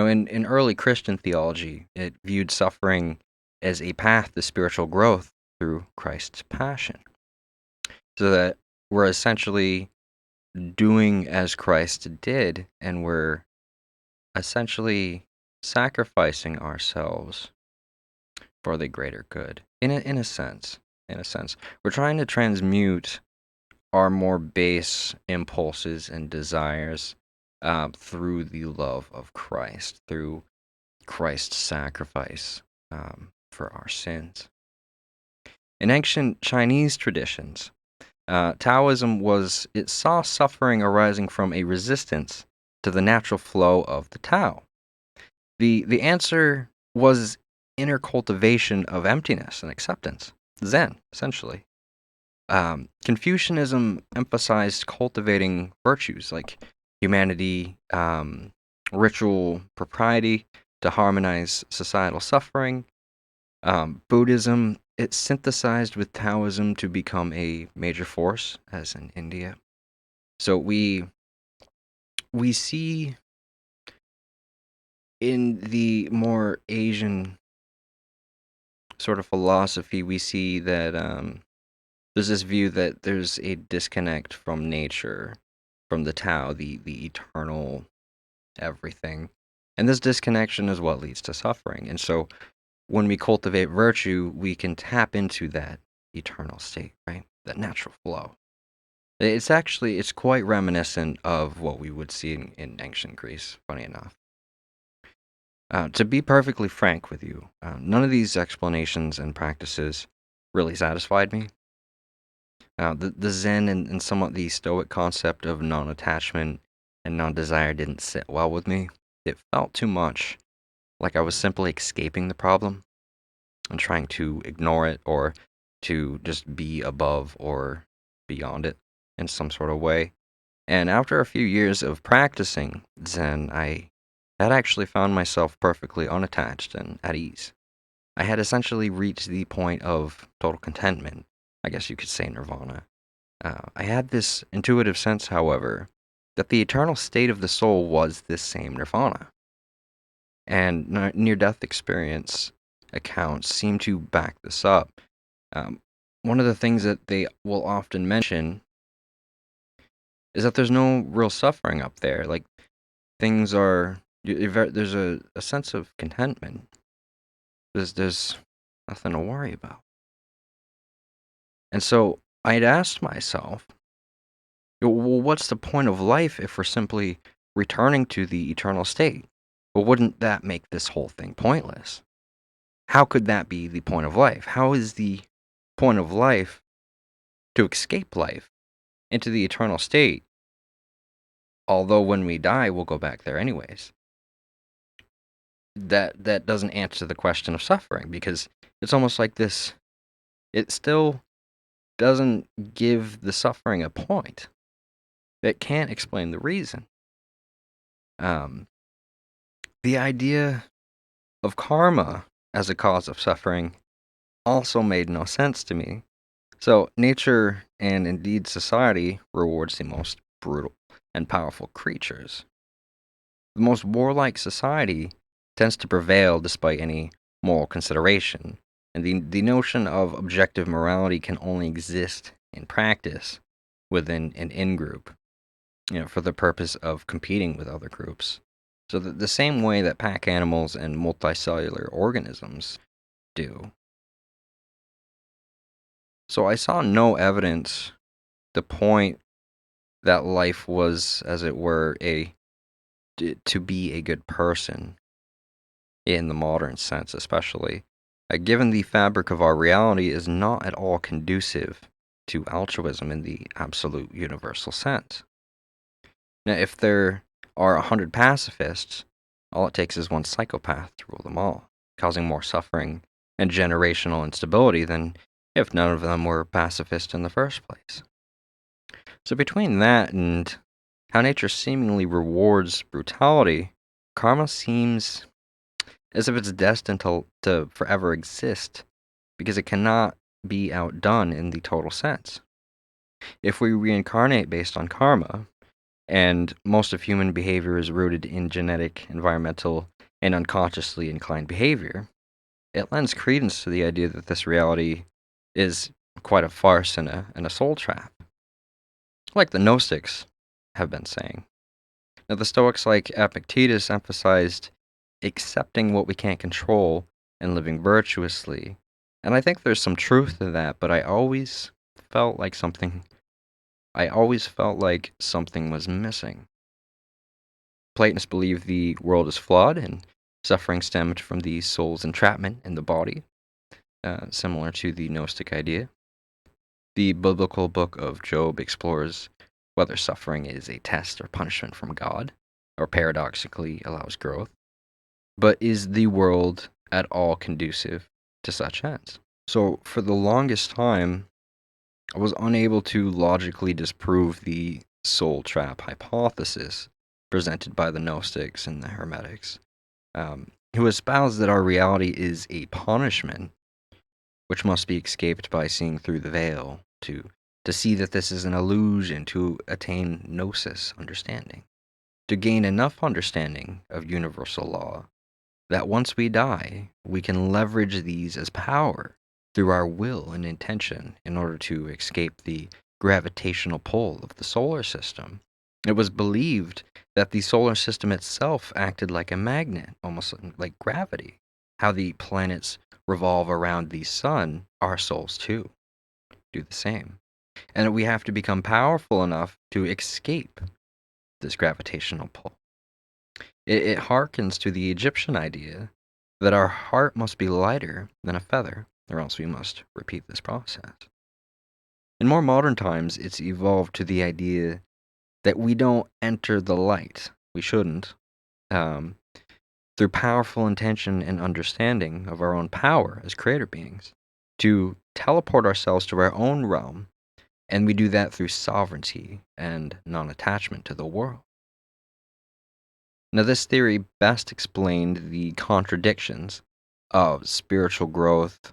In early Christian theology, it viewed suffering as a path to spiritual growth through Christ's passion. So that we're essentially doing as Christ did, and we're essentially sacrificing ourselves for the greater good. In a sense, we're trying to transmute our more base impulses and desires through the love of Christ, through Christ's sacrifice for our sins. In ancient Chinese traditions, Taoism it saw suffering arising from a resistance to the natural flow of the Tao. The answer was inner cultivation of emptiness and acceptance, Zen, essentially. Confucianism emphasized cultivating virtues like humanity, ritual propriety to harmonize societal suffering. Buddhism, it synthesized with Taoism to become a major force, as in India. So we see in the more Asian sort of philosophy, we see that there's this view that there's a disconnect from nature, from the Tao, the eternal everything. And this disconnection is what leads to suffering. And so when we cultivate virtue, we can tap into that eternal state, right? That natural flow. It's quite reminiscent of what we would see in ancient Greece, funny enough. To be perfectly frank with you, none of these explanations and practices really satisfied me. The Zen and somewhat the Stoic concept of non attachment and non desire didn't sit well with me. It felt too much like I was simply escaping the problem and trying to ignore it or to just be above or beyond it in some sort of way. And after a few years of practicing Zen, I had actually found myself perfectly unattached and at ease. I had essentially reached the point of total contentment, I guess you could say nirvana. I had this intuitive sense, however, that the eternal state of the soul was this same nirvana. And near death experience accounts seem to back this up. Um, One of the things that they will often mention is that there's no real suffering up there. Like, things are, there's a sense of contentment. There's nothing to worry about. And so I'd asked myself, well, what's the point of life if we're simply returning to the eternal state? Well, wouldn't that make this whole thing pointless? How could that be the point of life? How is the point of life to escape life into the eternal state? Although when we die, we'll go back there anyways. That doesn't answer the question of suffering, because it's almost like this. It still doesn't give the suffering a point. It can't explain the reason. Um, the idea of karma as a cause of suffering also made no sense to me. So, nature and indeed society rewards the most brutal and powerful creatures. The most warlike society tends to prevail despite any moral consideration, and the notion of objective morality can only exist in practice within an in group, for the purpose of competing with other groups. So, the same way that pack animals and multicellular organisms do. So, I saw no evidence to point that life was, as it were, to be a good person in the modern sense, especially. Given the fabric of our reality is not at all conducive to altruism in the absolute universal sense. Now, if there are 100 pacifists, all it takes is one psychopath to rule them all, causing more suffering and generational instability than if none of them were pacifist in the first place. So, between that and how nature seemingly rewards brutality, karma seems as if it's destined to forever exist because it cannot be outdone in the total sense. If we reincarnate based on karma, And most of human behavior is rooted in genetic, environmental, and unconsciously inclined behavior. It lends credence to the idea that this reality is quite a farce and a soul trap, like the Gnostics have been saying. Now, the Stoics, like Epictetus, emphasized accepting what we can't control and living virtuously. And I think there's some truth to that, but felt like something I always felt like something was missing. Platonists believe the world is flawed and suffering stemmed from the soul's entrapment in the body, similar to the Gnostic idea. The biblical book of Job explores whether suffering is a test or punishment from God, or paradoxically allows growth. But is the world at all conducive to such ends? So, for the longest time, I was unable to logically disprove the soul trap hypothesis presented by the Gnostics and the Hermetics, who espouse that our reality is a punishment which must be escaped by seeing through the veil, to see that this is an illusion, to attain gnosis, understanding, to gain enough understanding of universal law that once we die, we can leverage these as power through our will and intention in order to escape the gravitational pull of the solar system. It was believed that the solar system itself acted like a magnet, almost like gravity. How the planets revolve around the sun, our souls too do the same. And we have to become powerful enough to escape this gravitational pull. It harkens to the Egyptian idea that our heart must be lighter than a feather, or else we must repeat this process. In more modern times, it's evolved to the idea that we don't enter the light, we shouldn't, um, through powerful intention and understanding of our own power as creator beings, to teleport ourselves to our own realm, and we do that through sovereignty and non attachment to the world. Now, this theory best explained the contradictions of spiritual growth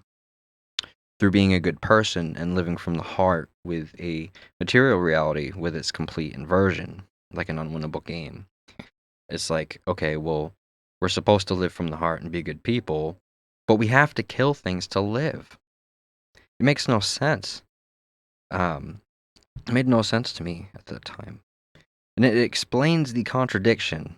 through being a good person and living from the heart with a material reality with its complete inversion, like an unwinnable game. It's like, okay, well, we're supposed to live from the heart and be good people, but we have to kill things to live. It makes no sense. Um, it made no sense to me at the time. And it explains the contradiction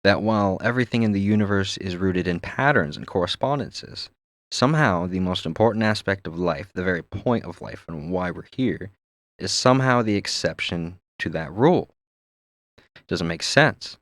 that while everything in the universe is rooted in patterns and correspondences, somehow the most important aspect of life, the very point of life and why we're here, is somehow the exception to that rule. It doesn't make sense.